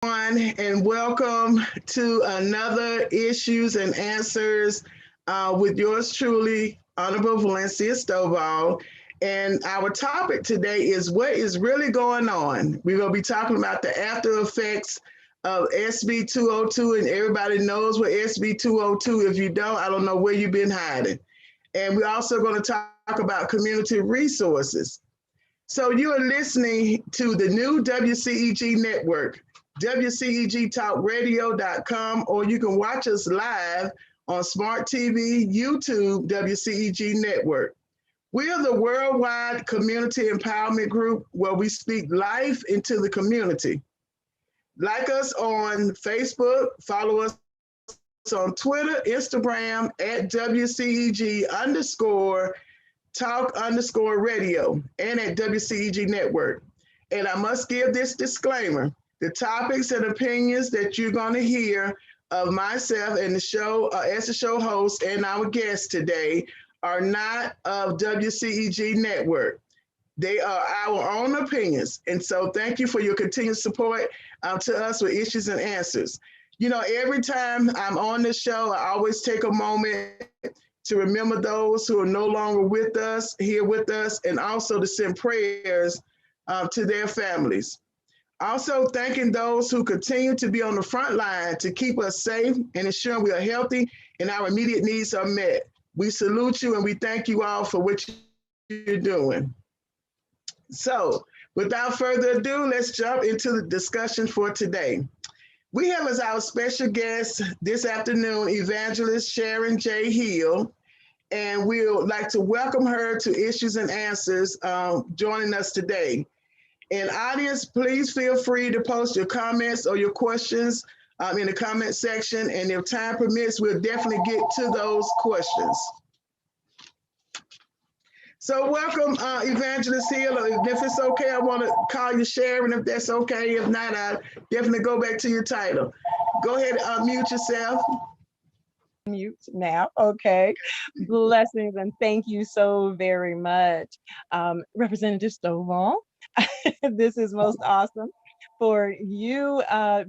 And welcome to another Issues and Answers with yours truly, Honorable Valencia Stovall. And our topic today is what is really going on. We're going to be talking about the after effects of SB 202, and everybody knows what SB 202. If you don't, I don't know where you've been hiding. And we're also going to talk about community resources. So you are listening to the new WCEG Network, WCEGTalkRadio.com, or you can watch us live on Smart TV, YouTube, WCEG Network. We are the worldwide community empowerment group where we speak life into the community. Like us on Facebook, follow us on Twitter, Instagram at WCEG_talk_radio and at WCEG Network. And I must give this disclaimer. The topics and opinions that you're going to hear of myself and the show as the show host and our guests today are not of WCEG Network. They are our own opinions. And so thank you for your continued support to us with Issues and Answers. You know, every time I'm on this show, I always take a moment to remember those who are no longer with us, here with us, and also to send prayers to their families. Also thanking those who continue to be on the front line to keep us safe and ensuring we are healthy and our immediate needs are met. We salute you and we thank you all for what you're doing. So without further ado, let's jump into the discussion for today. We have as our special guest this afternoon, Evangelist Sharon J. Hill, and we would like to welcome her to Issues and Answers, joining us today. And audience, please feel free to post your comments or your questions in the comment section, and if time permits, we'll definitely get to those questions. So welcome, Evangelist Hill. If it's okay, I want to call you Sharon, if that's okay. If not, I'll definitely go back to your title. Go ahead and unmute yourself. Mute now. Okay. Blessings and thank you so very much. Representative Stovall, this is most awesome for you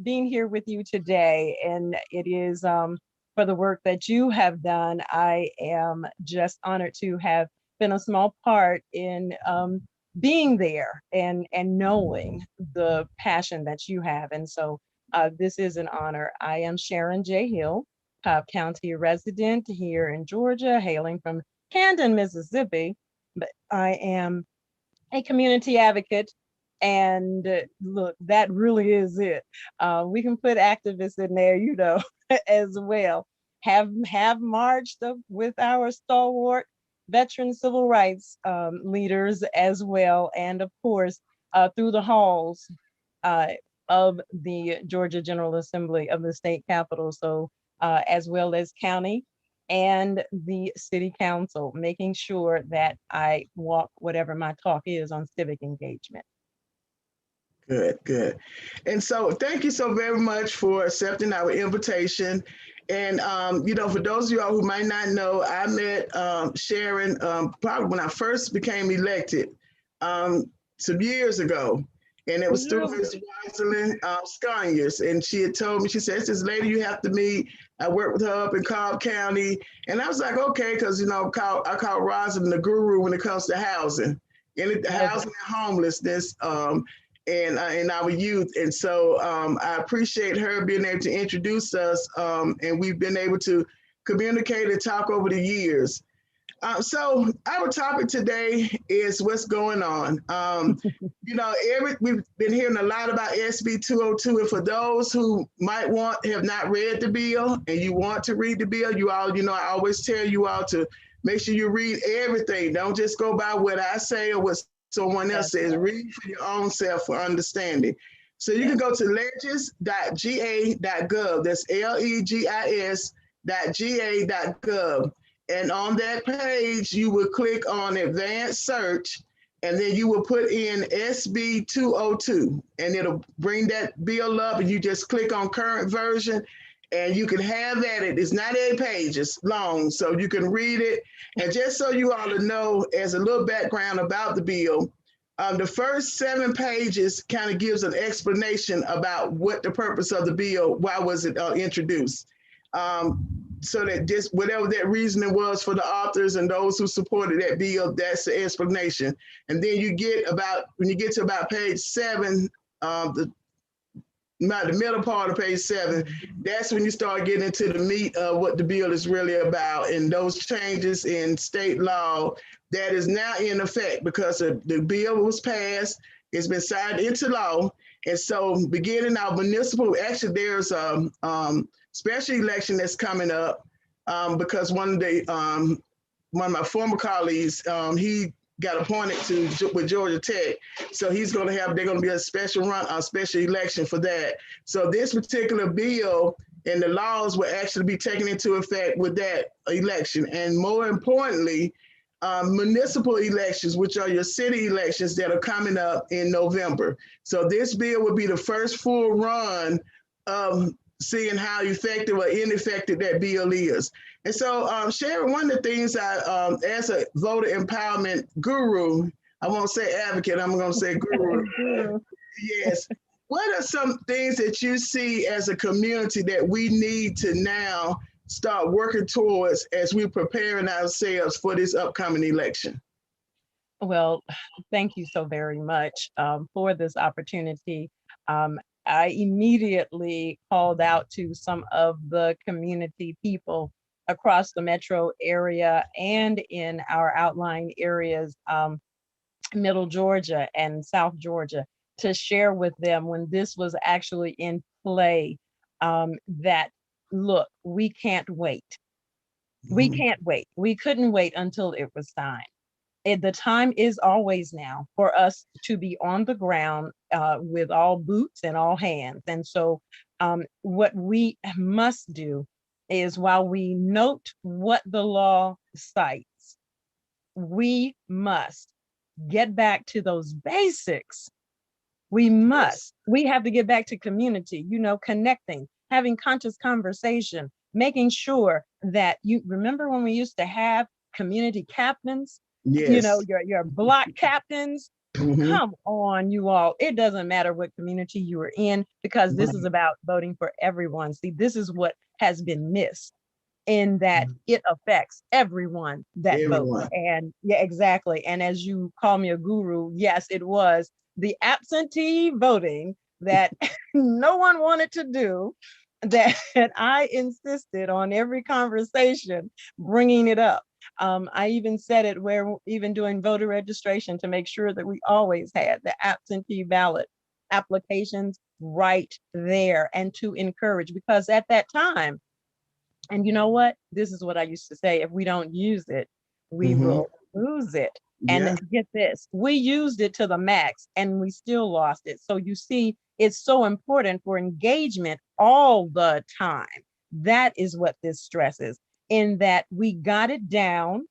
being here with you today. And it is for the work that you have done. I am just honored to have been a small part in being there and knowing the passion that you have. And so this is an honor. I am Sharon J. Hill, Cobb County resident here in Georgia, hailing from Camden, Mississippi. But I am a community advocate. And look, that really is it. We can put activists in there, you know, as well. Have marched with our stalwart veteran civil rights leaders as well. And of course, through the halls of the Georgia General Assembly of the state capitol. So as well as county and the city council, making sure that I walk whatever my talk is on civic engagement. Good, good. And so thank you so very much for accepting our invitation. And, you know, for those of y'all who might not know, I met Sharon probably when I first became elected some years ago. And it was through Ms. Rosalind Sconius. And she had told me, she said, it's this lady you have to meet. I worked with her up in Cobb County. And I was like, okay, because, you know, I call Rosalind the guru when it comes to housing. And housing and homelessness in our youth. And so I appreciate her being able to introduce us. And we've been able to communicate and talk over the years. So our topic today is what's going on. You know, we've been hearing a lot about SB 202, and for those who might have not read the bill and you want to read the bill, you all, you know, I always tell you all to make sure you read everything. Don't just go by what I say or what someone else says. Read for your own self for understanding. So you can go to legis.ga.gov. That's legis.ga.gov. And on that page, you will click on advanced search, and then you will put in SB 202, and it'll bring that bill up, and you just click on current version, and you can have at it. It's not 8 pages long, so you can read it. And just so you all know, as a little background about the bill, The first 7 pages kind of gives an explanation about what the purpose of the bill, why was it introduced. So that just whatever that reasoning was for the authors and those who supported that bill, that's the explanation. And then when you get to about page 7, the middle part of page 7, that's when you start getting into the meat of what the bill is really about and those changes in state law that is now in effect because the bill was passed, it's been signed into law. And so beginning our municipal, actually there's a special election that's coming up because one of my former colleagues, he got appointed with Georgia Tech. So they're going to be a special election for that. So this particular bill and the laws will actually be taken into effect with that election. And more importantly, municipal elections, which are your city elections that are coming up in November. So this bill will be the first full run of seeing how effective or ineffective that bill is. And so, Sharon, one of the things as a voter empowerment guru, I won't say advocate, I'm going to say guru. Yes. What are some things that you see as a community that we need to now start working towards as we're preparing ourselves for this upcoming election? Well, thank you so very much for this opportunity. I immediately called out to some of the community people across the metro area and in our outlying areas, Middle Georgia and South Georgia, to share with them when this was actually in play, that, look, we can't wait. We can't wait. We couldn't wait until it was signed. The time is always now for us to be on the ground with all boots and all hands. And so what we must do is, while we note what the law cites, we must get back to those basics. We have to get back to community, connecting, having conscious conversation, making sure that you remember when we used to have community captains. Yes. Your block captains. Come on, you all. It doesn't matter what community you are in, because this is about voting for everyone. See, this is what has been missed, in that it affects everyone that votes. And yeah, exactly. And as you call me a guru, yes, it was the absentee voting that no one wanted to do, that I insisted on every conversation bringing it up. I even said it where even doing voter registration, to make sure that we always had the absentee ballot applications right there, and to encourage, because at that time, and you know what, this is what I used to say, if we don't use it, we will lose it. And then get this, we used it to the max and we still lost it. So you see, it's so important for engagement all the time. That is what this stresses, in that we got it down,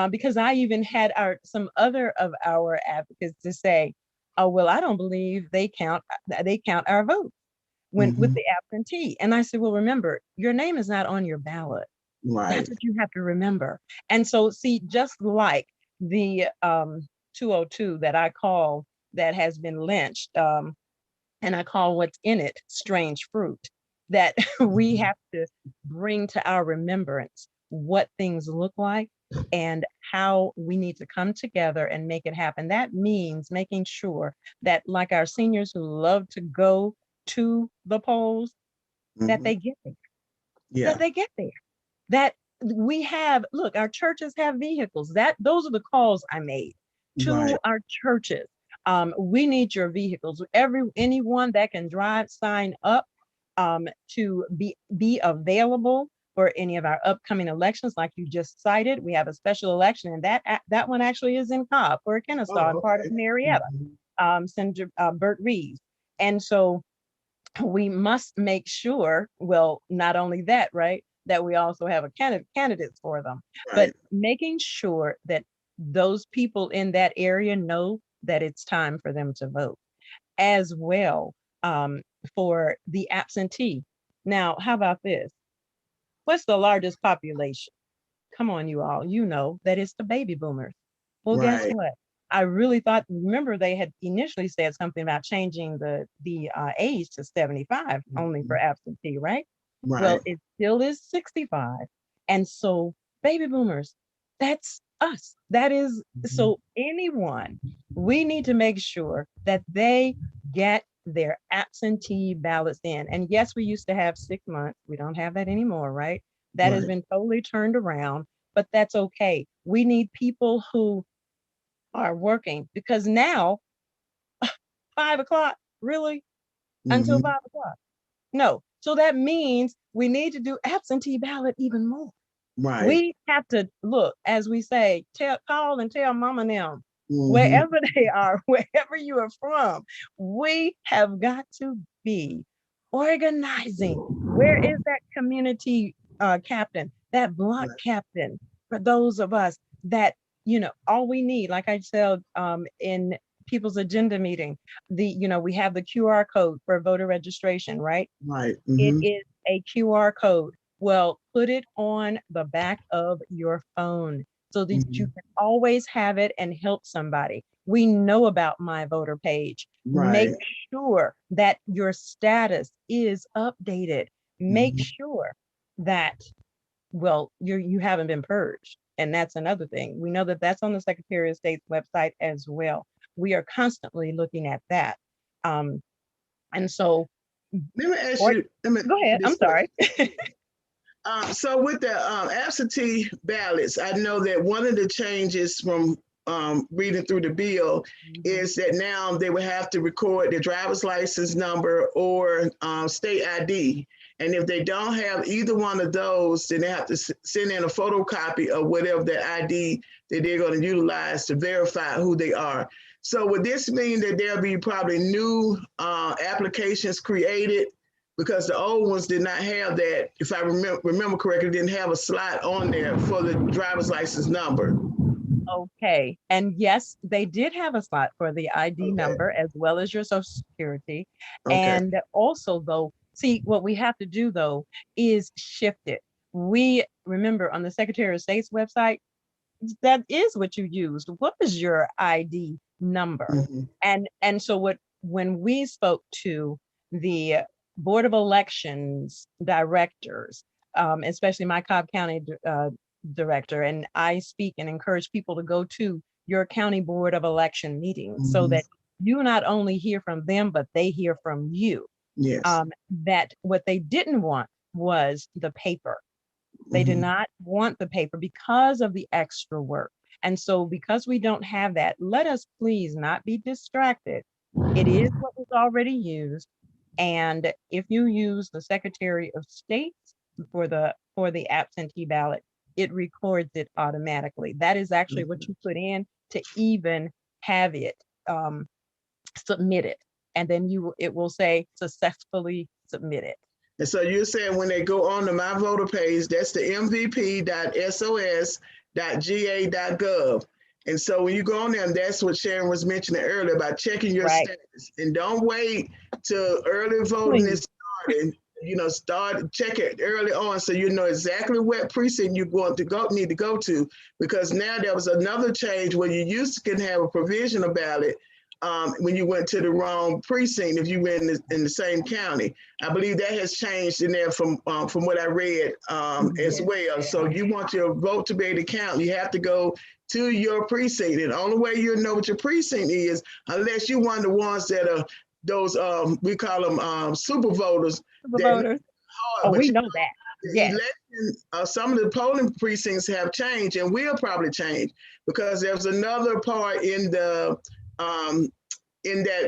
because I even had some other of our advocates to say, oh, well, I don't believe they count our votes with the absentee. And I said, well, remember, your name is not on your ballot. Right. That's what you have to remember. And so, see, just like the 202 that I call, that has been lynched, and I call what's in it strange fruit, that we have to bring to our remembrance what things look like and how we need to come together and make it happen. That means making sure that, like our seniors who love to go to the polls, that they get there. Yeah. That they get there. That we have, look, our churches have vehicles. Those are the calls I made to our churches. We need your vehicles. Anyone that can drive, sign up to be available for any of our upcoming elections, like you just cited. We have a special election, and that one actually is in Cobb or Kennesaw, and part of Marietta, Senator Burt Reeves. And so we must make sure, well, not only that, right, that we also have a candidates for them, but making sure that those people in that area know that it's time for them to vote as well, for the absentee. Now, how about this? What's the largest population? Come on, you all, you know that it's the baby boomers. Well, guess what? I really thought, remember they had initially said something about changing the age to 75 only for absentee, right? Right. Well, it still is 65. And so baby boomers, that's us. That is, so anyone, we need to make sure that they get their absentee ballots in. And yes, we used to have 6 months. We don't have that anymore, right? That has Right. been totally turned around, but that's okay. We need people who are working, because now 5 o'clock, really? Until Mm-hmm. 5 o'clock? No. So that means we need to do absentee ballot even more. Right. We have to look, as we say, call and tell mama and them, Mm-hmm. wherever they are, wherever you are from, we have got to be organizing. Where is that community captain, that block Right. captain, for those of us that, all we need, like I said, in people's agenda meeting, we have the QR code for voter registration, right? Right. It Mm-hmm. is a QR code. Well, put it on the back of your phone so that you Mm-hmm. can always have it and help somebody. We know about My Voter page. Make Right. sure that your status is updated. Make Mm-hmm. sure that, well, you haven't been purged. And that's another thing. We know that that's on the Secretary of State's website as well. We are constantly looking at that. Um, and so, Let me ask or, you. Let me go ahead. this I'm question. sorry. So with the absentee ballots, I know that one of the changes from reading through the bill is that now they would have to record their driver's license number or state ID. And if they don't have either one of those, then they have to send in a photocopy of whatever the ID that they're going to utilize to verify who they are. So would this mean that there'll be probably new applications created, because the old ones did not have that, if I remember correctly, didn't have a slot on there for the driver's license number. Okay. And yes, they did have a slot for the ID Okay. number as well as your social security. Okay. And also, though, see, what we have to do, though, is shift it. We remember on the Secretary of State's website, that is what you used. What is your ID number? Mm-hmm. And so when we spoke to the Board of Elections directors, especially my Cobb County director, and I speak and encourage people to go to your county Board of Election meetings so Mm-hmm. that you not only hear from them, but they hear from you. Yes. That what they didn't want was the paper. They did Mm-hmm. not want the paper because of the extra work. And so, because we don't have that, let us please not be distracted. It is what was already used. And if you use the Secretary of State for the absentee ballot, it records it automatically. That is actually what you put in to even have it submitted. And then it will say successfully submitted. And so you're saying when they go on to my voter page, that's the mvp.sos.ga.gov. And so when you go on there, that's what Sharon was mentioning earlier about checking your Right. status. And don't wait till early voting is started. Start check it early on so you know exactly what precinct you're going to need to go to. Because now there was another change where you used to can have a provisional ballot when you went to the wrong precinct if you were in the same county. I believe that has changed in there from what I read as well. So you want your vote to be able to count, you have to go to your precinct. And the only way you'll know what your precinct is, unless you're one of the ones that are those, we call them super voters. The voters. Hard, we know that. Yes. Election, some of the polling precincts have changed and will probably change, because there's another part in that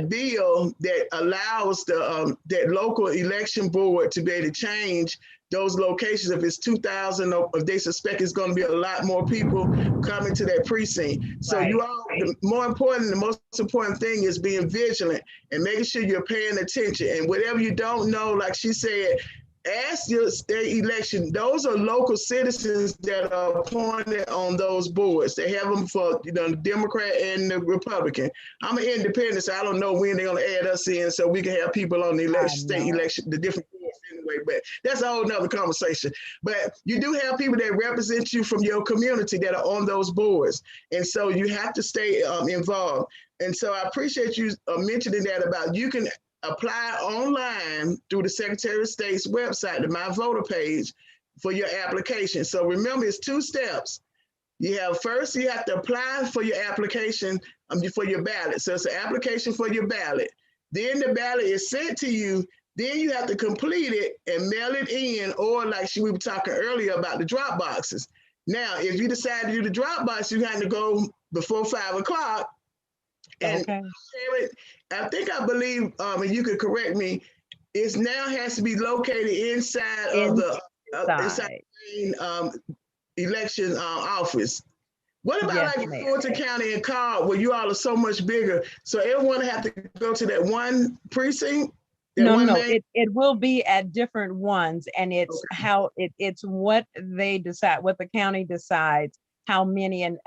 bill that allows that local election board to be able to change those locations if it's 2,000, or if they suspect it's going to be a lot more people coming to that precinct. So Right. the most important thing is being vigilant and making sure you're paying attention. And whatever you don't know, like she said, ask your state election. Those are local citizens that are appointed on those boards. They have them for the Democrat and the Republican. I'm an independent, so I don't know when they're going to add us in so we can have people on the state election, the different boards anyway, but that's a whole nother conversation. But you do have people that represent you from your community that are on those boards. And so you have to stay involved. And so I appreciate you mentioning that about you can apply online through the Secretary of State's website, the My Voter page, for your application. So remember, it's 2 steps. You have first, you have to apply for your application for your ballot. So it's an application for your ballot. Then the ballot is sent to you. Then you have to complete it and mail it in, or like we were talking earlier about the drop boxes. Now, if you decide to do the drop box, you have to go before 5 o'clock. And Okay. I believe, and you could correct me, it now has to be located inside of the election office. What about Yes, like ma'am. Fulton County and Cobb, where you all are so much bigger? So everyone have to go to that one precinct? No, it will be at different ones, and it's how it's what they decide, what the county decides, how many and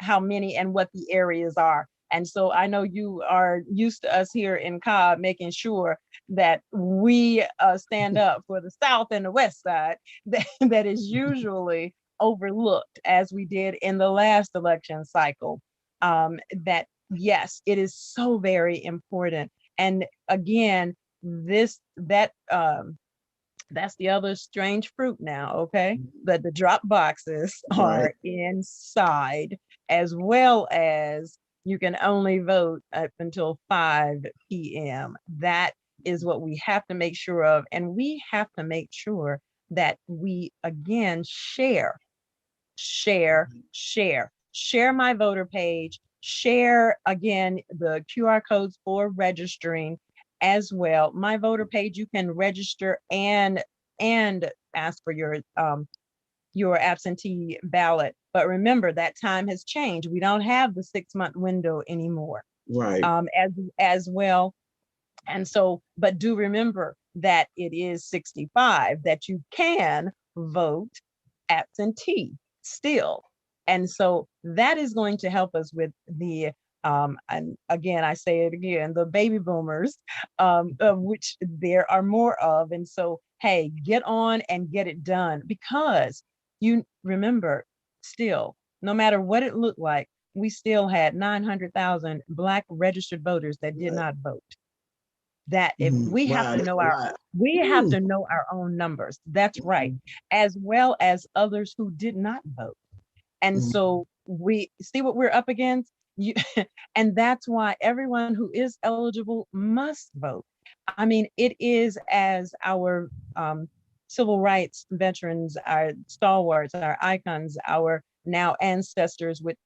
what the areas are. And so I know you are used to us here in Cobb making sure that we stand up for the South and the West side that is usually overlooked, as we did in the last election cycle. That yes, it is so very important. And again, that's the other strange fruit now, okay? That the drop boxes are inside, as well as you can only vote up until 5 p.m. That is what we have to make sure of. And we have to make sure that we again share my voter page, share again the QR codes for registering as well. My voter page, you can register and ask for your absentee ballot. But remember, that time has changed. We don't have the 6-month window anymore. Right. As well. And so, but do remember that it is 65 that you can vote absentee still. And so that is going to help us with the and again, I say it again, the baby boomers, of which there are more of. And so, hey, get on and get it done, because you remember, still, no matter what it looked like, we still had 900,000 Black registered voters that did not vote. That if we have to know our own numbers. That's right. As well as others who did not vote. And so we see what we're up against. And that's why everyone who is eligible must vote. I mean, it is, as our civil rights veterans, our stalwarts, our icons, our now ancestors would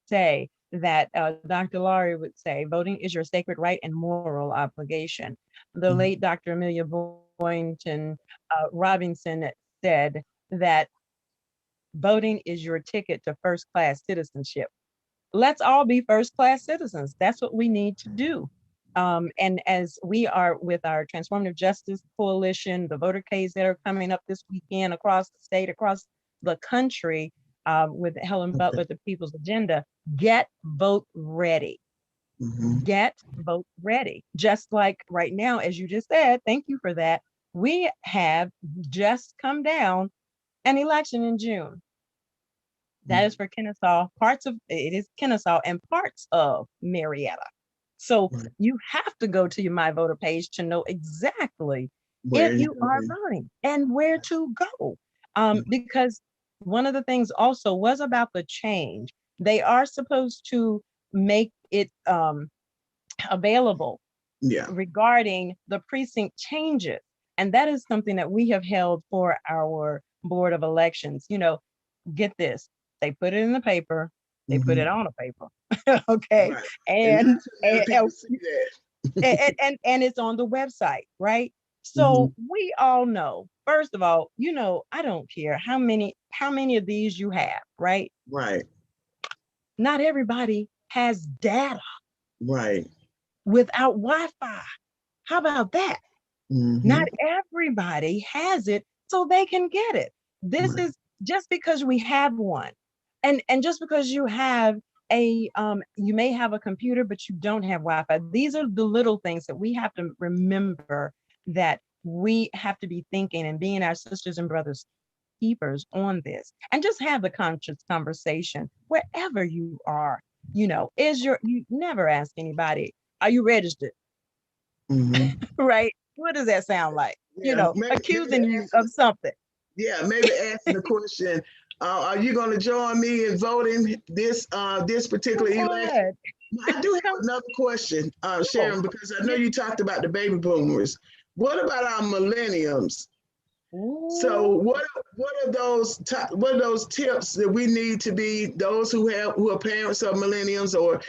say, that Dr. Laurie would say, voting is your sacred right and moral obligation. The late Dr. Amelia Boynton Robinson said that voting is your ticket to first-class citizenship. Let's all be first-class citizens. That's what we need to do. And as we are with our Transformative Justice Coalition, the voter Ks that are coming up this weekend across the state, across the country, with Helen Butler, the People's Agenda, get vote ready. Get vote ready. Just like right now, as you just said, thank you for that. We have just come down an election in June. That is for Kennesaw, it is Kennesaw and parts of Marietta. So you have to go to your My Voter page to know exactly if you are voting and where to go. Because one of the things also was about the change. They are supposed to make it available regarding the precinct changes. And that is something that we have held for our Board of Elections. You know, get this, they put it in the paper, they put it on a paper. Okay. And it's on the website, right? So we all know, first of all, you know, I don't care how many of these you have, right? Right. Not everybody has data. Right. Without Wi-Fi. How about that? Not everybody has it so they can get it. This is just because we have one. And just because you have you may have a computer, but you don't have Wi-Fi. These are the little things that we have to remember, that we have to be thinking and being our sisters and brothers keepers on this, and just have the conscious conversation wherever you are. You never ask anybody, are you registered? Mhm. Right? What does that sound like? Yeah, maybe Accusing you of something. yeah, maybe asking the question, are you going to join me in voting this particular Come election? on. I do have Come another question, on. Sharon, because I know you talked about the baby boomers. What about our millenniums? So Ooh, what are those tips that we need to be those who are parents of millenniums, or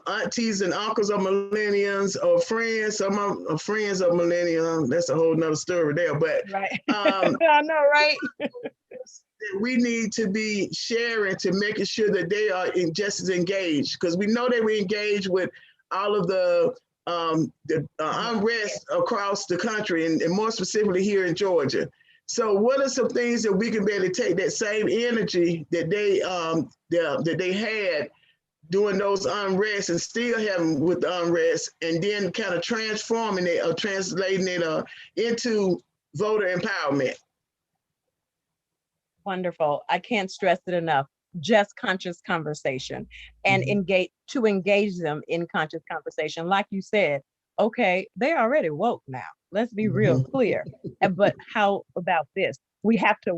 aunties and uncles of millenniums, or friends, some of friends of millenniums? That's a whole nother story there. But right. um, I know, right? that we need to be sharing to making sure that they are just as engaged, because we know that we engage with all of the unrest across the country, and more specifically here in Georgia. So, what are some things that we can be able to take that same energy that they had during those unrest and still having with the unrest, and then kind of transforming it or translating it into voter empowerment? Wonderful. I can't stress it enough. Just conscious conversation, and Mhm. engage them in conscious conversation. Like you said, okay, they're already woke now. Let's be real Mhm. clear. But how about this? We have to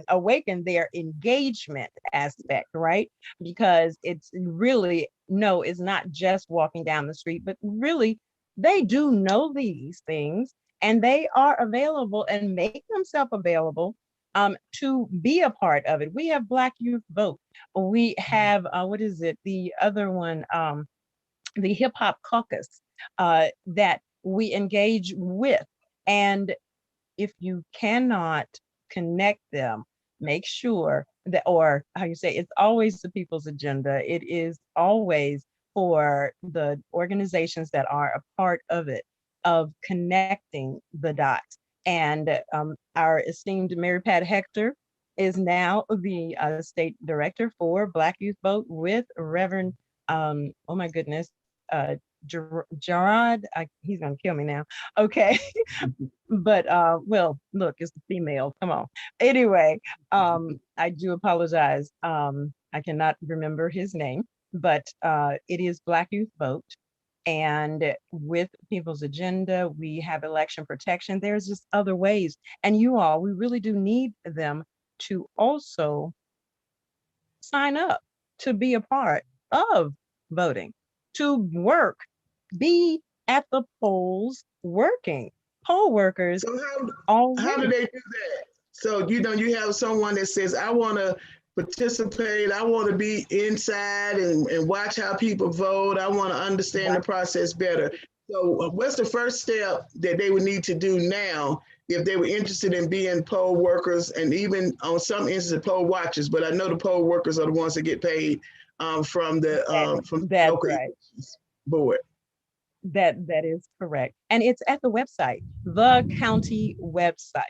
awaken their engagement aspect, right? Because it's really, no, it's not just walking down the street, but really they do know these things, and they are available and make themselves available to be a part of it. We have Black Youth Vote. We have, what is it? The other one, the Hip Hop Caucus that we engage with. And if you cannot connect them, make sure that, or how you say, it's always the people's agenda. It is always for the organizations that are a part of it, of connecting the dots. And our esteemed Mary Pat Hector is now the state director for Black Youth Vote with Reverend, oh my goodness, Gerard, he's gonna kill me now. Okay. But well, look, it's the female. Come on. Anyway, I do apologize. I cannot remember his name, but it is Black Youth Vote. And with People's Agenda, we have election protection. There's just other ways. And you all, we really do need them to also sign up to be a part of voting, to work, be at the polls working. Poll workers So how do already. they do that? So you have someone that says, I want to participate, I want to be inside and watch how people vote, I want to understand the process better. So what's the first step that they would need to do now if they were interested in being poll workers, and even on some instances poll watchers? But I know the poll workers are the ones that get paid from the That's local right. board. That is correct. And it's at the website, the county website.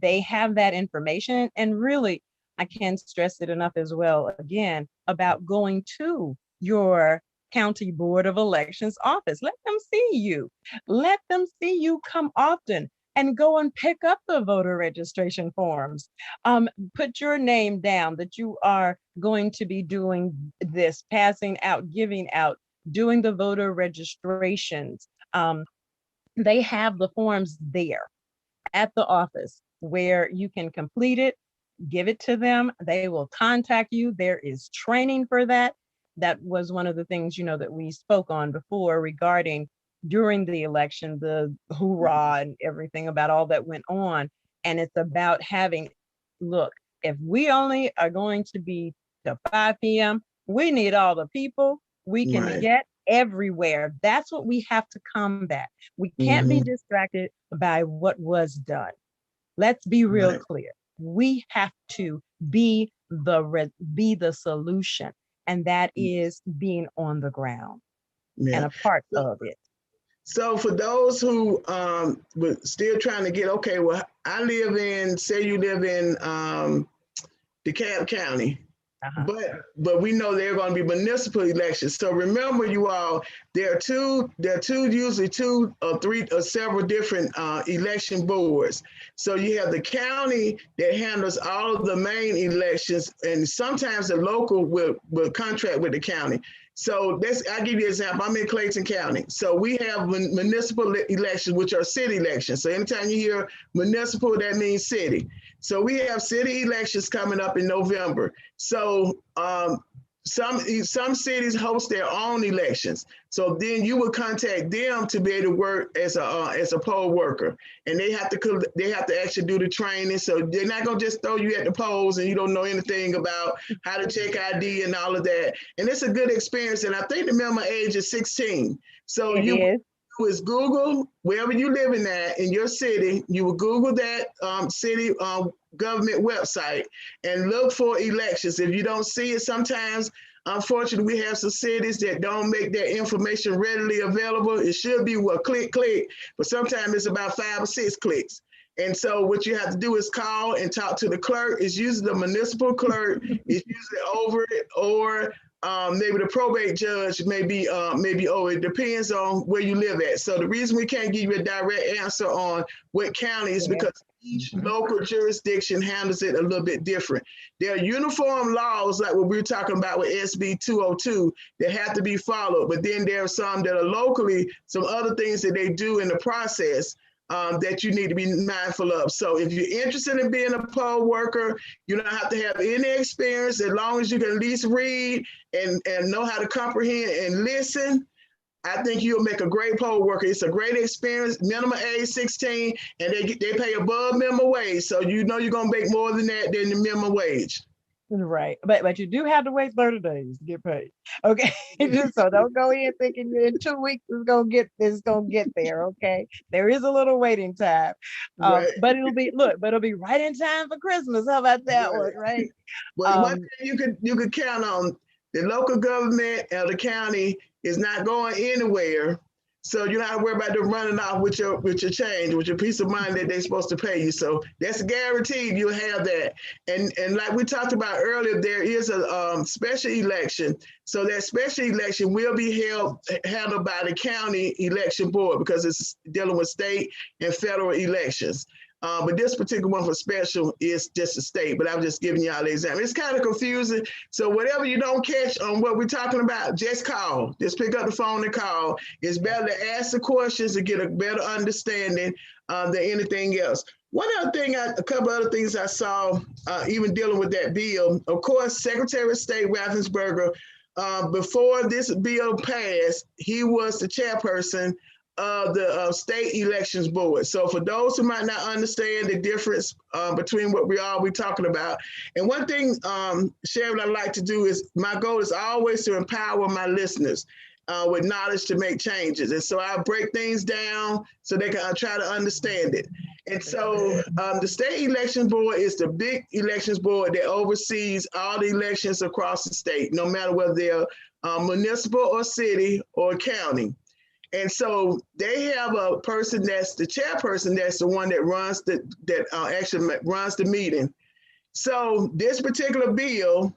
They have that information. And really, I can't stress it enough as well, again, about going to your county board of elections office. Let them see you. Let them see you come often, and go and pick up the voter registration forms. Put your name down that you are going to be doing this, passing out, giving out, doing the voter registrations. They have the forms there at the office where you can complete it, give it to them. They will contact you. There is training for that. That was one of the things, that we spoke on before regarding during the election, the hoorah and everything about all that went on. And it's about having, look, if we only are going to be till 5 p.m., we need all the people we can Right. get everywhere. That's what we have to combat. We can't be Mm-hmm. distracted by what was done. Let's be real Right. clear. We have to be the solution, and that is being on the ground and Yeah. a part So, of it. so for those who were still trying to get, okay, well, say you live in DeKalb County. Uh-huh. but we know there are going to be municipal elections. So remember, you all, usually two or three or several different election boards. So you have the county that handles all of the main elections, and sometimes the local will contract with the county. So I'll give you an example. I'm in Clayton County. So we have municipal elections, which are city elections. So anytime you hear municipal, that means city. So we have city elections coming up in November. So some cities host their own elections. So then you would contact them to be able to work as a poll worker, and they have to actually do the training. So they're not gonna just throw you at the polls and you don't know anything about how to check ID and all of that. And it's a good experience. And I think the minimum age is 16. So It is. is Google wherever you living at in your city. You will Google that city government website and look for elections. If you don't see it, sometimes, unfortunately, we have some cities that don't make that information readily available. It should be click, but sometimes it's about 5 or 6 clicks. And so what you have to do is call and talk to the clerk. It's usually the municipal clerk. It's usually over it, or maybe the probate judge maybe it depends on where you live at. So the reason we can't give you a direct answer on what county is because each local jurisdiction handles it a little bit different. There are uniform laws like what we were talking about with SB 202 that have to be followed, but then there are some that are locally, some other things that they do in the process that you need to be mindful of. So if you're interested in being a poll worker, you don't have to have any experience. As long as you can at least read and know how to comprehend and listen, I think you'll make a great poll worker. It's a great experience, minimum age 16, and they pay above minimum wage. So you know you're gonna make more than that than the minimum wage. Right, but you do have to wait 30 days to get paid. Okay, so don't go in thinking in 2 weeks it's gonna get there. Okay, there is a little waiting time, Right. but it'll be right in time for Christmas. How about that one, right? But one thing you could count on, the local government or the county is not going anywhere. So you don't have to worry about them running off with your change, with your piece of money that they're supposed to pay you. So that's guaranteed you'll have that. And like we talked about earlier, there is a special election. So that special election will be handled by the county election board because it's dealing with state and federal elections. But this particular one for special is just a state, but I'm just giving y'all the example. It's kind of confusing. So whatever you don't catch on what we're talking about, just call. Just pick up the phone and call. It's better to ask the questions to get a better understanding than anything else. One other thing, a couple other things I saw, even dealing with that bill, of course, Secretary of State Raffensperger, before this bill passed, he was the chairperson of the state elections board. So for those who might not understand the difference between what we're talking about, and one thing, Sharon, I like to do is, my goal is always to empower my listeners with knowledge to make changes. And so I break things down so they can try to understand it. And so the state elections board is the big elections board that oversees all the elections across the state, no matter whether they're municipal or city or county. And so they have a person that's the chairperson, that's the one that runs actually runs the meeting. So this particular bill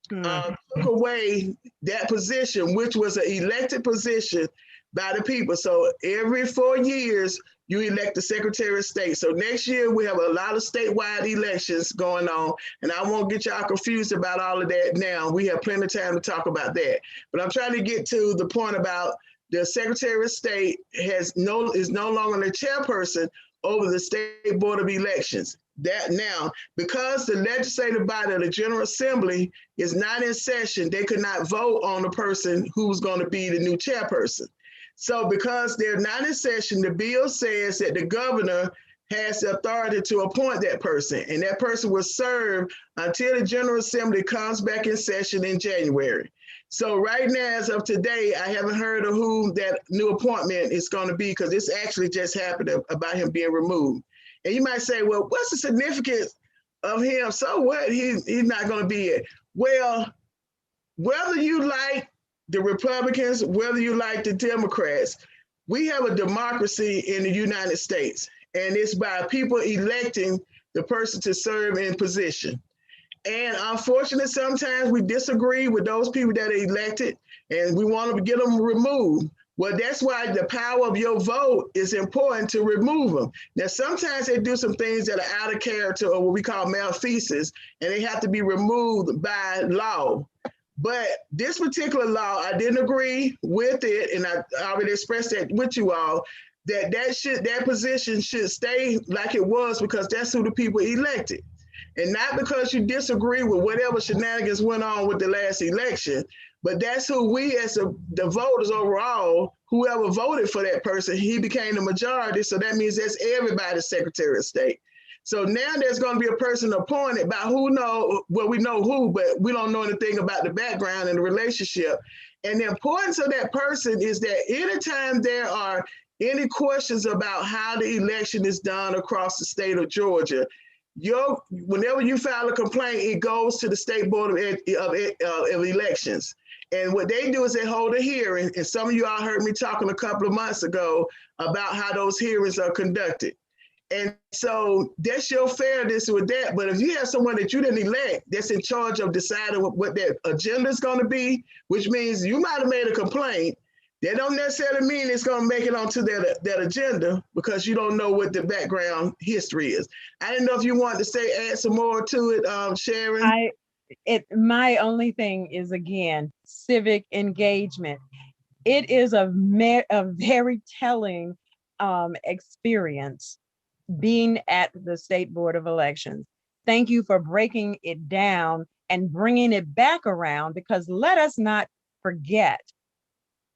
took away that position, which was an elected position by the people. So every 4 years, you elect the Secretary of State. So next year, we have a lot of statewide elections going on, and I won't get y'all confused about all of that now. We have plenty of time to talk about that. But I'm trying to get to the point about the Secretary of State is no longer the chairperson over the State Board of Elections. That now, because the legislative body of the General Assembly is not in session, they could not vote on the person who's going to be the new chairperson. So because they're not in session, the bill says that the governor has the authority to appoint that person, and that person will serve until the General Assembly comes back in session in January. So right now, as of today, I haven't heard of who that new appointment is going to be, because this actually just happened about him being removed. And you might say, well, what's the significance of him? So what? He's not going to be it. Well, whether you like the Republicans, whether you like the Democrats, we have a democracy in the United States, and it's by people electing the person to serve in position. And unfortunately, sometimes we disagree with those people that are elected and we want to get them removed. Well, that's why the power of your vote is important to remove them. Now, sometimes they do some things that are out of character or what we call malfeasance, and they have to be removed by law. But this particular law, I didn't agree with it, and I already expressed that with you all, that position should stay like it was because that's who the people elected. And not because you disagree with whatever shenanigans went on with the last election, but that's who we as the voters overall, whoever voted for that person, he became the majority. So that means that's everybody's Secretary of State. So now there's going to be a person appointed by who know, well, we know who, but we don't know anything about the background and the relationship. And the importance of that person is that anytime there are any questions about how the election is done across the state of Georgia, whenever you file a complaint, it goes to the State Board of Elections. And what they do is they hold a hearing. And some of you all heard me talking a couple of months ago about how those hearings are conducted. And so that's your fairness with that. But if you have someone that you didn't elect that's in charge of deciding what their agenda is going to be, which means you might have made a complaint, that don't necessarily mean it's going to make it onto that agenda because you don't know what the background history is. I didn't know if you wanted to add some more to it, Sharon. My only thing is, again, civic engagement. It is a very telling experience being at the State Board of Elections. Thank you for breaking it down and bringing it back around, because let us not forget,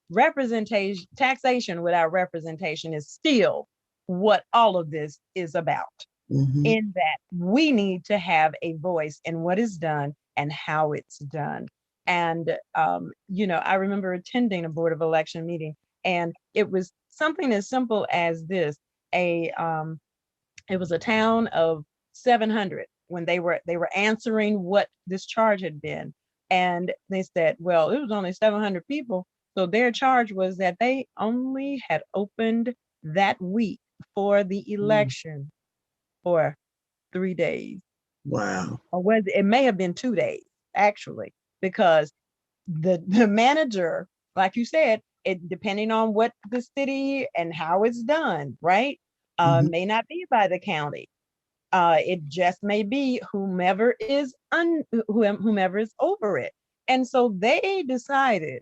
representation, taxation without representation is still what all of this is about. In that we need to have a voice in what is done and how it's done. And, I remember attending a Board of Election meeting, and it was something as simple as this. It was a town of 700 when they were answering what this charge had been. And they said, well, it was only 700 people. So their charge was that they only had opened that week for the election for 3 days. Wow. Or it may have been 2 days, actually, because the manager, like you said, it depending on what the city and how it's done, right? May not be by the county. It just may be whomever is over it. And so they decided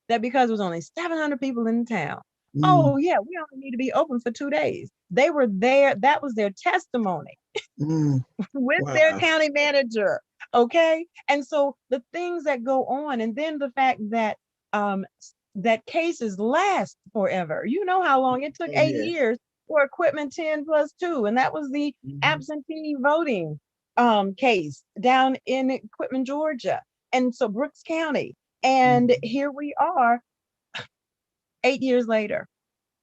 that because it was only 700 people in the town, oh yeah, we only need to be open for 2 days. They were there. That was their testimony with their county manager. Okay. And so the things that go on, and then the fact that that cases last forever. You know how long it took 8 years for equipment 10+2. And that was the absentee voting case down in Equipment, Georgia. And so Brooks County. And here we are 8 years later.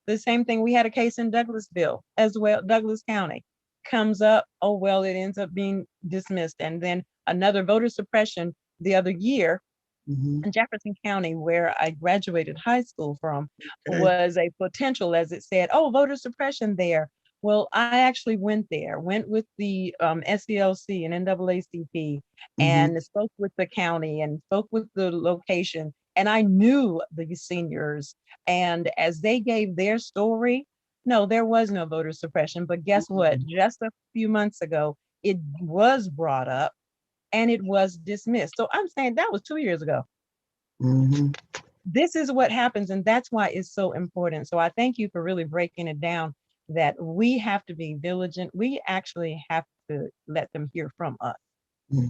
The same thing, we had a case in Douglasville as well. Douglas County comes up, oh, well, it ends up being dismissed. And then another voter suppression the other year in Jefferson County, where I graduated high school from, was a potential, as it said, oh, voter suppression there. Well, I actually went with the SCLC and NAACP and spoke with the county and spoke with the location. And I knew the seniors. And as they gave their story, no, there was no voter suppression. But guess what? Just a few months ago, it was brought up and it was dismissed. So I'm saying that was 2 years ago. This is what happens. And that's why it's so important. So I thank you for really breaking it down, that we have to be diligent. We actually have to let them hear from us.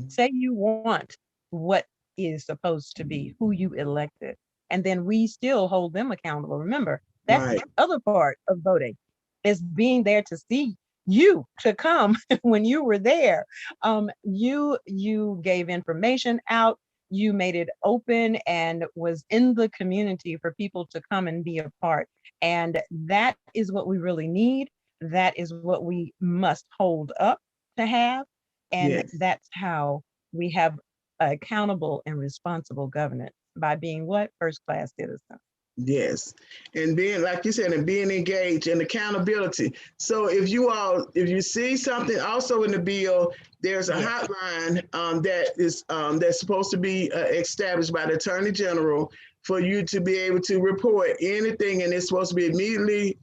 Say you want what is supposed to be, who you elected, and then we still hold them accountable. Remember, that's the other part of voting, is being there to see you, to come when you were there. You gave information out, you made it open and was in the community for people to come and be a part. And that is what we really need. That is what we must hold up to have. And that's how we have accountable and responsible governance, by being what? First-class citizens. Yes. And being, like you said, and being engaged and accountability. So if you see something also in the bill, there's a Yes. hotline that's supposed to be established by the Attorney General for you to be able to report anything, and it's supposed to be immediately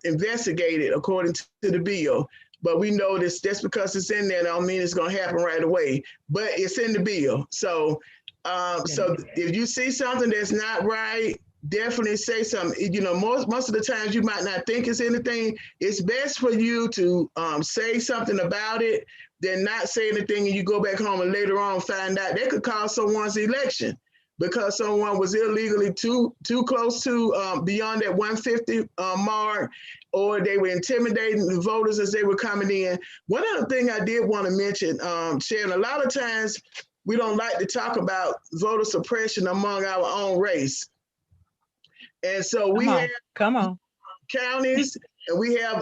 investigated according to the bill. But we know this just because it's in there don't mean it's going to happen right away. But it's in the bill. So if you see something that's not right, definitely say something. You know, most of the times you might not think it's anything. It's best for you to say something about it than not say anything and you go back home and later on find out that could cause someone's election because someone was illegally too close to beyond that 150 mark, or they were intimidating the voters as they were coming in. One other thing I did want to mention, Sharon, a lot of times we don't like to talk about voter suppression among our own race. And so we have counties and we have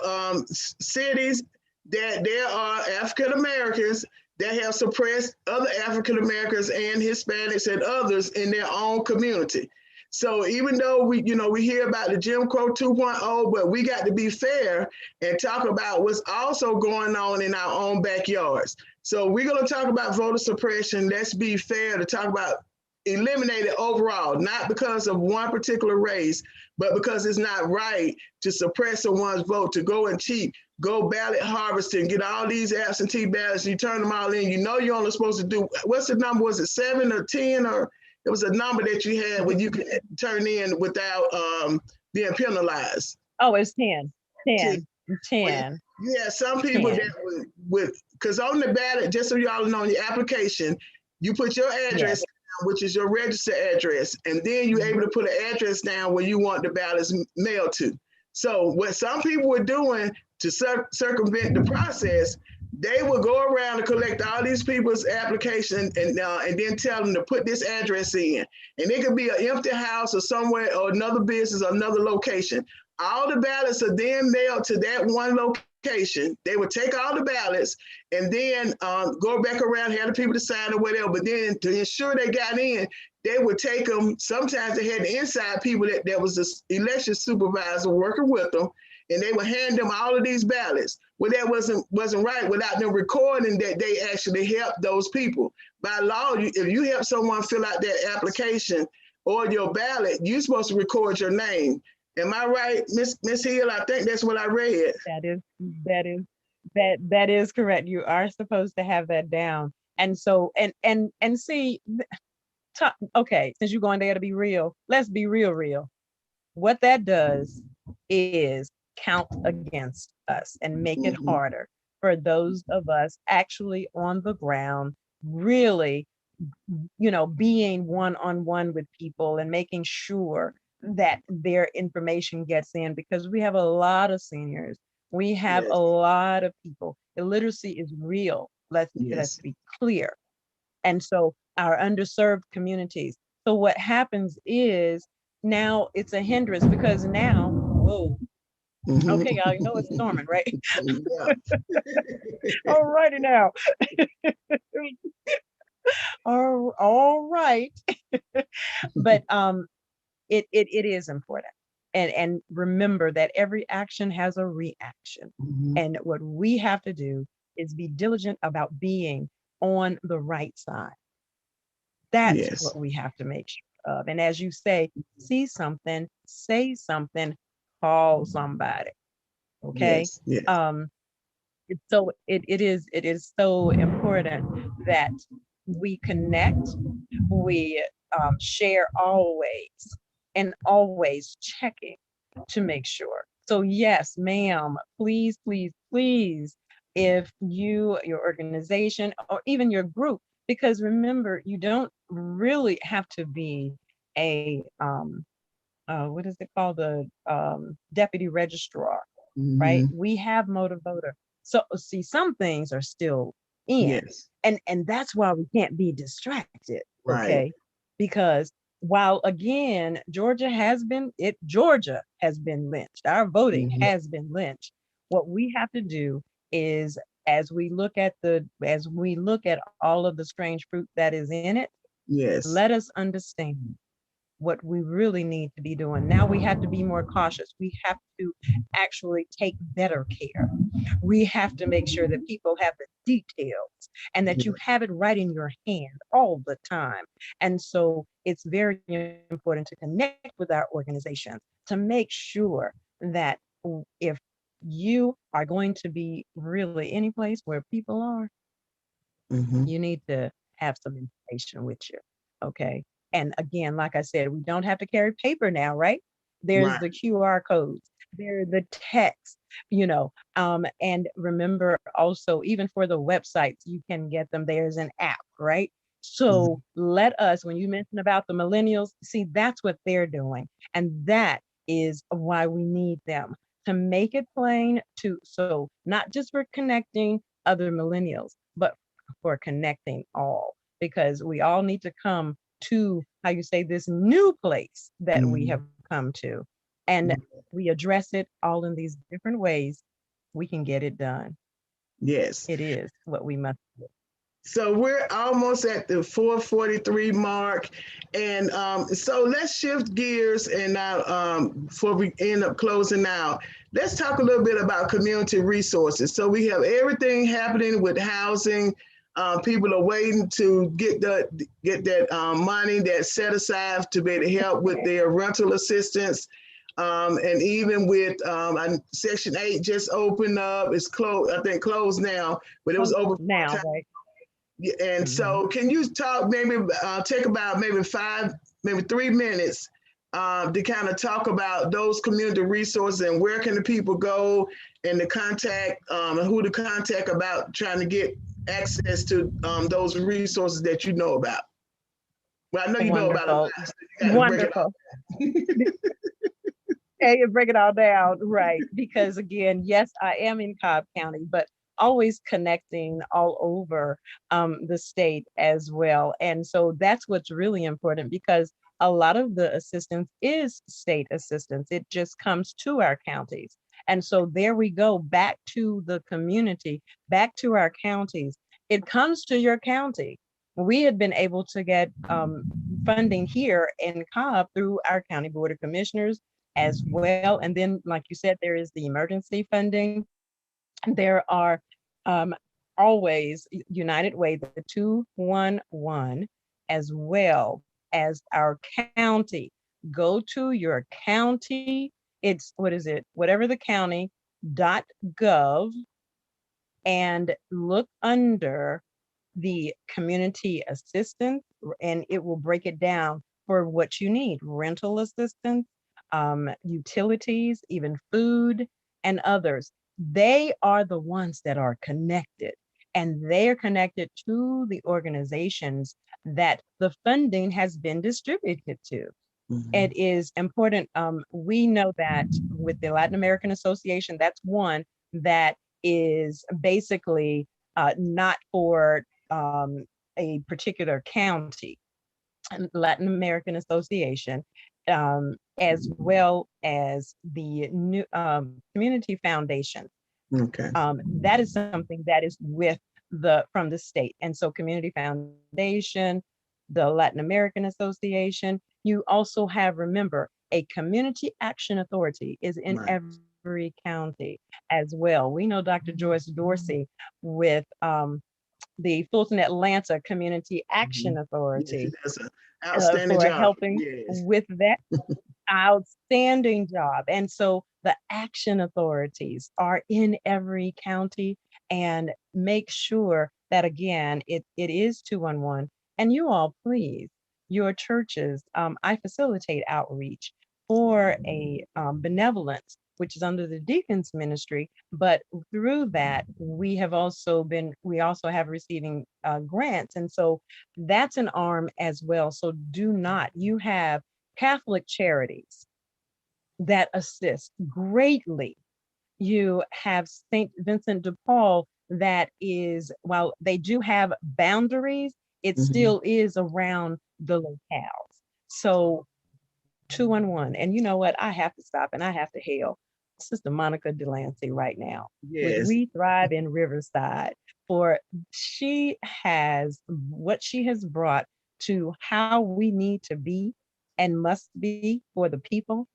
cities that there are African Americans that have suppressed other African Americans and Hispanics and others in their own community. So even though we hear about the Jim Crow 2.0, but we got to be fair and talk about what's also going on in our own backyards. So we're going to talk about voter suppression. Let's be fair to talk about eliminate it overall, not because of one particular race, but because it's not right to suppress someone's vote, to go and cheat, go ballot harvesting, get all these absentee ballots, you turn them all in. You know you're only supposed to do, what's the number? Was it 7 or 10 or it was a number that you had where you could turn in without being penalized? Oh, it's 10. 10. 10. Yeah, some people 10. That would, because on the ballot, just so y'all know, on your application, you put your address down, which is your registered address, and then you're able to put an address down where you want the ballots mailed to. So what some people were doing to circumvent the process, they would go around and collect all these people's applications and then tell them to put this address in. And it could be an empty house or somewhere or another business or another location. All the ballots are then mailed to that one location. They would take all the ballots and then go back around, have the people to sign or whatever. But then to ensure they got in, they would take them. Sometimes they had the inside people that was the election supervisor working with them, and they would hand them all of these ballots. Well, that wasn't right without them recording that they actually helped those people. By law, if you help someone fill out that application or your ballot, you're supposed to record your name. Am I right, Miss Hill? I think that's what I read. That is correct. You are supposed to have that down. And so and see, okay, since you're going there to be real, let's be real. What that does is count against us and make it harder for those of us actually on the ground, really, being one-on-one with people and making sure that their information gets in, because we have a lot of seniors. We have a lot of people. Illiteracy is real. Let's be clear. And so our underserved communities. So what happens is now it's a hindrance because now, whoa, okay, y'all, you know it's storming, right? All righty now. all right. But it is important. And remember that every action has a reaction. And what we have to do is be diligent about being on the right side. That's what we have to make sure of. And as you say, see something, say something, call somebody. Okay. So it is so important that we connect, we share always, and always checking to make sure. So yes, ma'am, please, if your organization or even your group, because remember, you don't really have to be a what is it called, the deputy registrar, right? We have motor voter. So see, some things are still in, and that's why we can't be distracted, okay? Because while again, Georgia has been lynched. Our voting has been lynched. What we have to do is, as we look at all of the strange fruit that is in it, let us understand what we really need to be doing. Now we have to be more cautious. We have to actually take better care. We have to make sure that people have the details and that you have it right in your hand all the time. And so it's very important to connect with our organizations to make sure that if you are going to be really any place where people are, you need to have some information with you. Okay. And again, like I said, we don't have to carry paper now, right? There's Right. the QR codes, there's the text, and remember also, even for the websites, you can get them. There's an app, right? So let us, when you mentioned about the millennials, see, that's what they're doing. And that is why we need them to make it plain to, so not just for connecting other millennials, but for connecting all, because we all need to come to, how you say, this new place that we have come to, and we address it all in these different ways. We can get it done. Yes. It is what we must do. So we're almost at the 4:43 mark. And so let's shift gears, and now before we end up closing out, let's talk a little bit about community resources. So we have everything happening with housing. People are waiting to get that money that's set aside to be able to help with their rental assistance. And even with Section 8 just opened up, it's closed, I think closed now, but it was open now, right? And so can you talk, maybe take about maybe 3 minutes to kind of talk about those community resources and where can the people go and the contact and who to contact about trying to get access to those resources that you know about? Well, I know you know about a lot, so you got to break it Wonderful. Okay, you break it all down, right? Because again, yes, I am in Cobb County, but always connecting all over the state as well. And so that's what's really important, because a lot of the assistance is state assistance. It just comes to our counties. And so there we go, back to the community, back to our counties. It comes to your county. We had been able to get funding here in Cobb through our County Board of Commissioners as well. And then, like you said, there is the emergency funding. There are always United Way, the 211, as well as our county. Go to your county. It's, what is it? Whatever the county.gov, and look under the community assistance, and it will break it down for what you need: rental assistance, utilities, even food, and others. They are the ones that are connected, and they are connected to the organizations that the funding has been distributed to. It is important. We know that with the Latin American Association, that's one that is basically not for a particular county. Latin American Association, as well as the new Community Foundation. Okay. That is something that is with from the state. And so Community Foundation, the Latin American Association, you also have, remember, a Community Action Authority is in every county as well. We know Dr. Joyce Dorsey with the Fulton Atlanta Community Action Authority. Yes, that's an outstanding for job. helping with that outstanding job. And so the action authorities are in every county, and make sure that, again, it is 211. And you all, please, your churches, I facilitate outreach for a benevolence, which is under the deacons ministry, but through that we also have receiving grants, and so that's an arm as well. So you have Catholic charities that assist greatly. You have St. Vincent de Paul that is, while they do have boundaries, it still is around the locales. So 211. And you know what? I have to stop and I have to hail Sister Monica Delancey right now with We Thrive in Riverside, for what she has brought to how we need to be and must be for the people.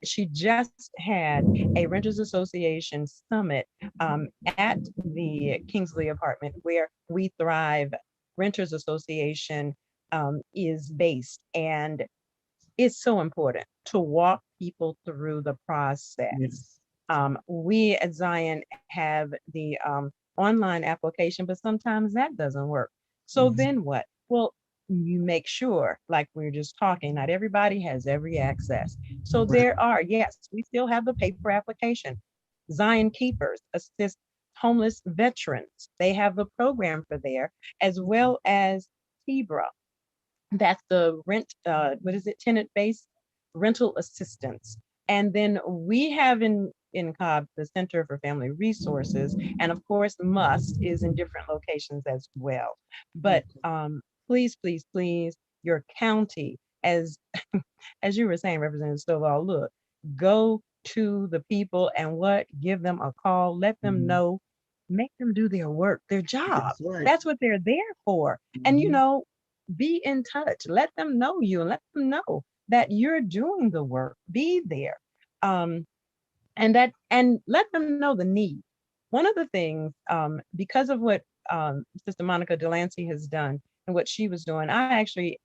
She just had a Renters Association summit at the Kingsley apartment where We Thrive Renters Association is based. And it's so important to walk people through the process. Yes. We at Zion have the online application, but sometimes that doesn't work. So then what? Well, you make sure, like we were just talking, not everybody has every access. So Right. there are, yes, we still have the paper application. Zion Keepers assist homeless veterans. They have the program for there, as well as TBRA. That's the what is it, tenant-based rental assistance. And then we have in Cobb the Center for Family Resources, and of course MUST is in different locations as well. But please, please, please, your county, as as you were saying, Representative Stovall, look, go to the people and what, give them a call, let them know, make them do their work, their job. That's right. That's what they're there for. And you know, be in touch, let them know you, and let them know that you're doing the work, be there. And let them know the need. One of the things, because of what Sister Monica Delancey has done and what she was doing,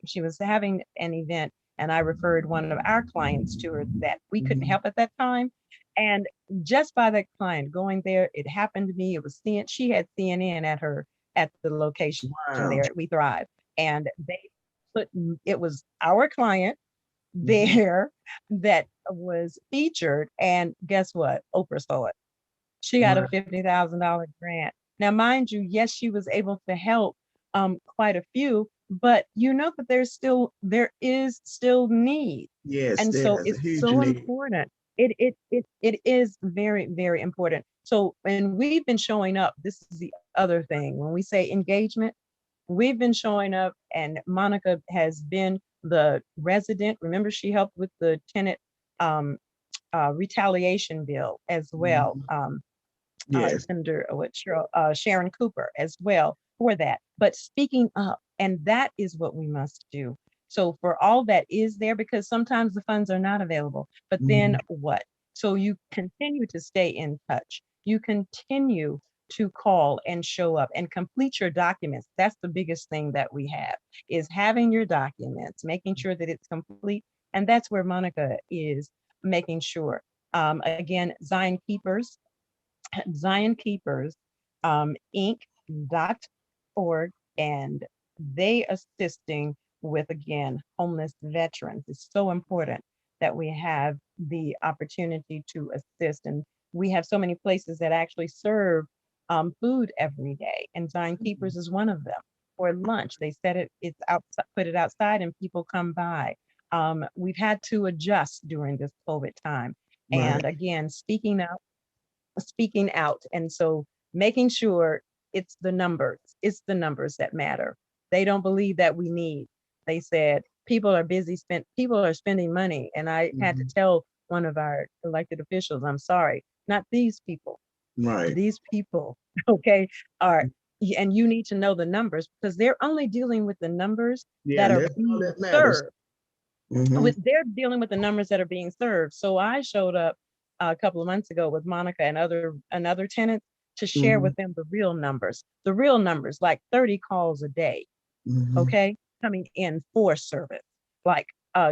she was having an event and I referred one of our clients to her that we couldn't help at that time. And just by that client going there, it happened to me, it was she had CNN at the location there at We Thrive. And they put, it was our client there that was featured. And guess what? Oprah saw it. She got a $50,000 grant. Now, mind you, yes, she was able to help quite a few, but you know that there is still need. Yes, and so it's so need. important. It is very, very important. So, and we've been showing up. This is the other thing. When we say engagement, we've been showing up, and Monica has been the resident. Remember, she helped with the tenant retaliation bill as well. Yes. Senator Sharon Cooper as well for that. But speaking up, and that is what we must do. So for all that is there, because sometimes the funds are not available, but then what? So you continue to stay in touch. You continue to call and show up and complete your documents. That's the biggest thing that we have, is having your documents, making sure that it's complete. And that's where Monica is making sure. Again, Zion Keepers, Zion Keepers, Inc.org, and they assisting with, again, homeless veterans. It's so important that we have the opportunity to assist. And we have so many places that actually serve food every day. And Zion Keepers is one of them. For lunch, they said it's outside, put it outside and people come by. We've had to adjust during this COVID time. And again, speaking out. And so making sure it's the numbers that matter. They don't believe that we need. They said people are spending money. And I had to tell one of our elected officials, I'm sorry, not these people. Right. These people, okay, are, and you need to know the numbers, because they're only dealing with the numbers that are being served. They're dealing with the numbers that are being served. So I showed up a couple of months ago with Monica and another tenant to share with them the real numbers, like 30 calls a day, okay, coming in for service, like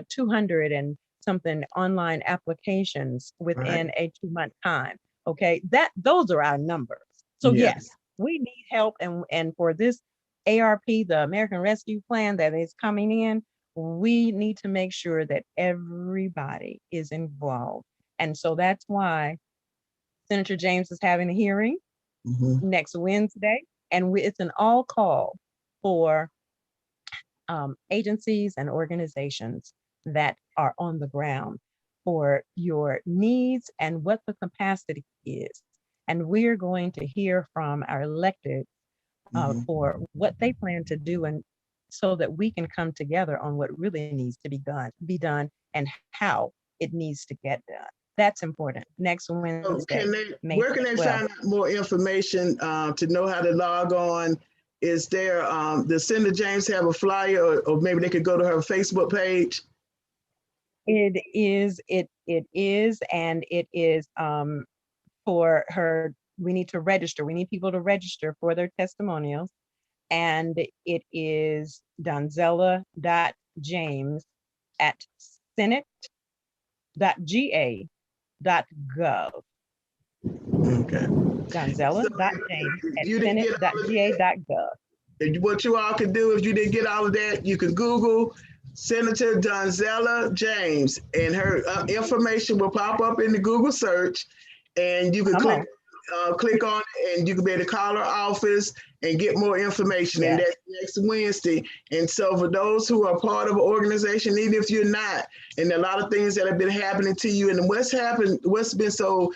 200 and something online applications within a 2-month time. Okay, those are our numbers. So yes, we need help, and for this ARP, the American Rescue Plan that is coming in, we need to make sure that everybody is involved. And so that's why Senator James is having a hearing next Wednesday, and it's an all call for agencies and organizations that are on the ground for your needs and what the capacity is. And we're going to hear from our elected for what they plan to do, and so that we can come together on what really needs to be done and how it needs to get done. That's important. Next Wednesday. Where can they find out more information to know how to log on? Is there, does Senator James have a flyer, or maybe they could go to her Facebook page? It is, and it is for her. We need to register. We need people to register for their testimonials. And it is donzella.james at senate.ga.gov. Okay. So Donzella.james if at you didn't get all of that, senate.ga.gov. what you all can do if you didn't get all of that, you can Google Senator Donzella James, and her information will pop up in the Google search, and you can Come on. click on it, and you can be able to call her office and get more information. And Yes. that's next Wednesday. And so for those who are part of an organization, even if you're not, and a lot of things that have been happening to you, and what's been so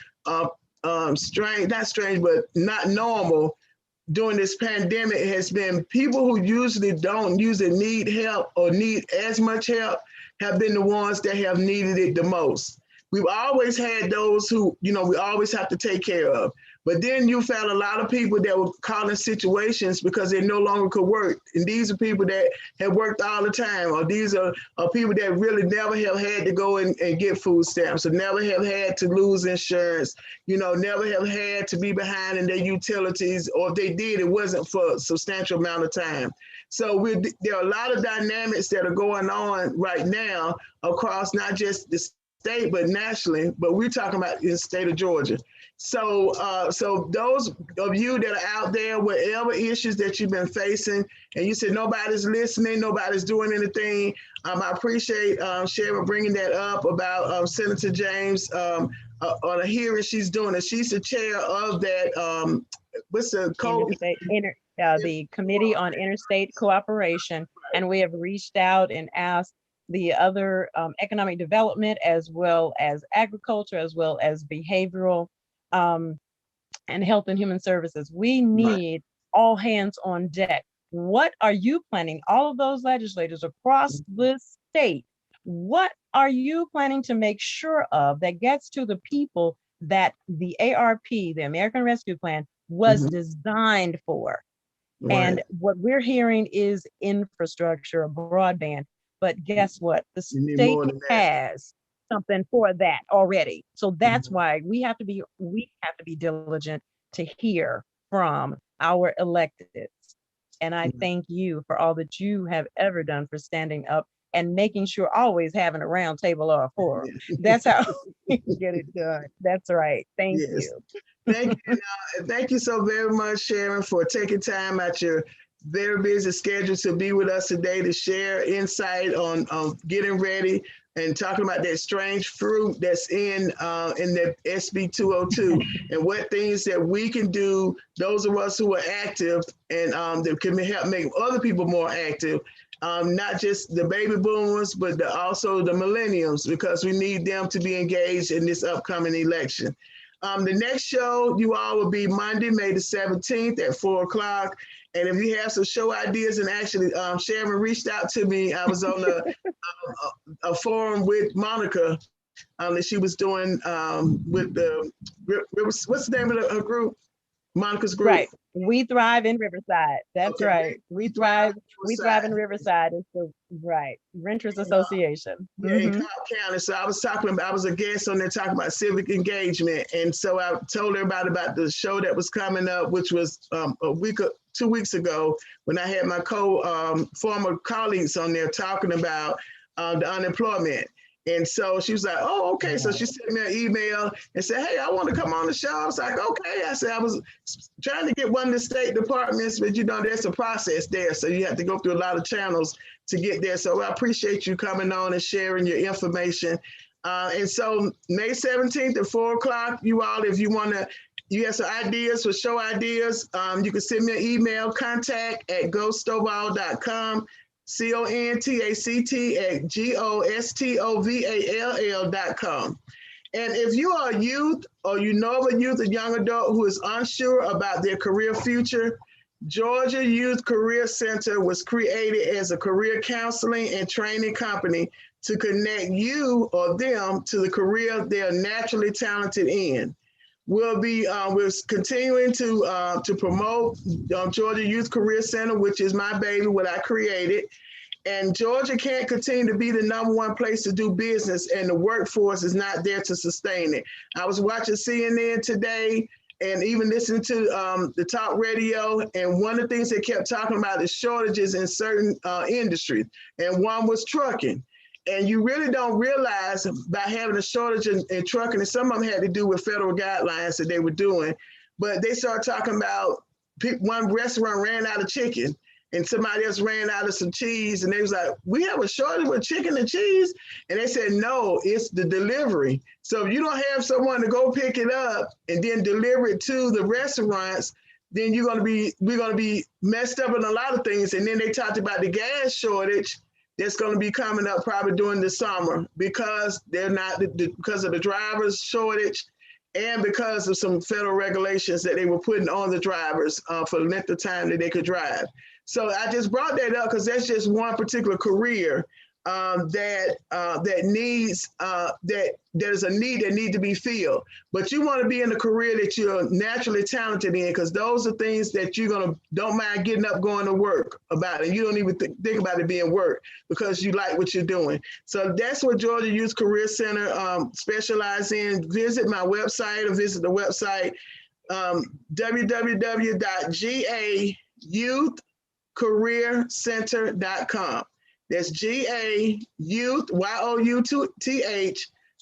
strange, not strange, but not normal during this pandemic has been people who usually don't usually need help or need as much help have been the ones that have needed it the most. We've always had those who, we always have to take care of. But then you found a lot of people that were caught in situations because they no longer could work. And these are people that have worked all the time, or these are people that really never have had to go and get food stamps, or never have had to lose insurance, never have had to be behind in their utilities, or if they did, it wasn't for a substantial amount of time. So there are a lot of dynamics that are going on right now across not just the state, but nationally, but we're talking about in the state of Georgia. So, so those of you that are out there, whatever issues that you've been facing, and you said nobody's listening, nobody's doing anything, I appreciate Sharon bringing that up about Senator James on a hearing she's doing. And she's the chair of that, what's the code? The Committee on Interstate Cooperation. And we have reached out and asked the other economic development, as well as agriculture, as well as behavioral and health and human services. We need all hands on deck. What are you planning? All of those legislators across the state, what are you planning to make sure of that gets to the people that the ARP, the American Rescue Plan, was designed for? And what we're hearing is infrastructure, broadband. But guess what? The state has something for that already. So that's why we have to be diligent to hear from our electeds. And I thank you for all that you have ever done for standing up and making sure always having a round table or a forum. That's how we get it done. That's right. Thank you. Thank you. Thank you so very much, Sharon, for taking time out your very busy schedule to be with us today to share insight on getting ready and talking about that strange fruit that's in the SB 202 and what things that we can do, those of us who are active and that can help make other people more active, not just the baby boomers, but also the millennials, because we need them to be engaged in this upcoming election. The next show, you all will be Monday, May the 17th at 4 o'clock. And if you have some show ideas, and actually Sharon reached out to me, I was on a forum with Monica that she was doing with the, what's the name of her group? Monica's group. Right. We Thrive in Riverside. That's right. We Thrive in Riverside. It's the Renters Association. In Cobb County. So I was a guest on there talking about civic engagement. And so I told everybody about the show that was coming up, which was 2 weeks ago, when I had my former colleagues on there talking about the unemployment. And so she was like, oh, okay. So she sent me an email and said, hey, I want to come on the show. I was like, okay. I said, I was trying to get one of the state departments, but there's a process there. So you have to go through a lot of channels to get there. So I appreciate you coming on and sharing your information. And so May 17th at 4 o'clock, you all, if you want to, you have some ideas for show ideas, you can send me an email, contact@gostovall.com. contact@gostovall.com. And if you are a youth or you know of a youth, a young adult who is unsure about their career future, Georgia Youth Career Center was created as a career counseling and training company to connect you or them to the career they are naturally talented in. We're continuing to promote Georgia Youth Career Center, which is my baby, what I created. And Georgia can't continue to be the #1 place to do business, and the workforce is not there to sustain it. I was watching CNN today and even listening to the talk radio, and one of the things they kept talking about is shortages in certain industries, and one was trucking. And you really don't realize by having a shortage in trucking, and some of them had to do with federal guidelines that they were doing, but they started talking about one restaurant ran out of chicken and somebody else ran out of some cheese, and they was like, we have a shortage with chicken and cheese. And they said, no, it's the delivery. So if you don't have someone to go pick it up and then deliver it to the restaurants, then we're going to be messed up in a lot of things. And then they talked about the gas shortage that's going to be coming up probably during the summer because because of the drivers shortage and because of some federal regulations that they were putting on the drivers for the length of time that they could drive. So I just brought that up because that's just one particular career that needs there's a need that need to be filled. But you want to be in a career that you're naturally talented in, because those are things that don't mind getting up, going to work about it. You don't even think about it being work because you like what you're doing. So that's what Georgia Youth Career Center specializes in. Visit my website or visit the website www.gayouthcareercenter.com. That's GA Youth, YOUTH,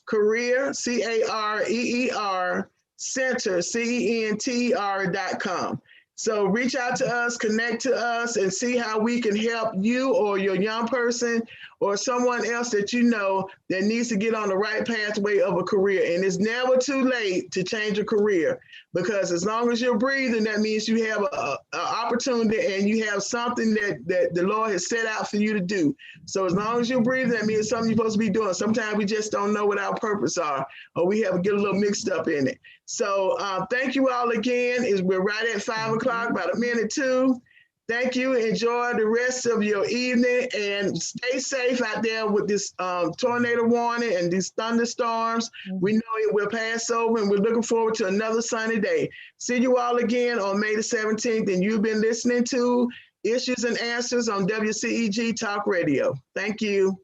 Career, CAREER, Center, CENTER.com. So reach out to us, connect to us, and see how we can help you or your young person or someone else that you know that needs to get on the right pathway of a career. And it's never too late to change a career, because as long as you're breathing, that means you have an opportunity and you have something that the Lord has set out for you to do. So as long as you're breathing, that means something you're supposed to be doing. Sometimes we just don't know what our purpose are, or we have to get a little mixed up in it. So thank you all again. We're right at 5 o'clock, about a minute too. Thank you. Enjoy the rest of your evening and stay safe out there with this tornado warning and these thunderstorms. We know it will pass over, and we're looking forward to another sunny day. See you all again on May the 17th. And you've been listening to Issues and Answers on WCEG Talk Radio. Thank you.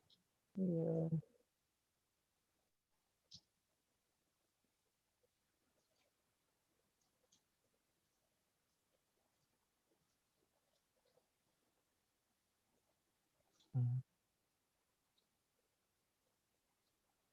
Yeah. Mm-hmm.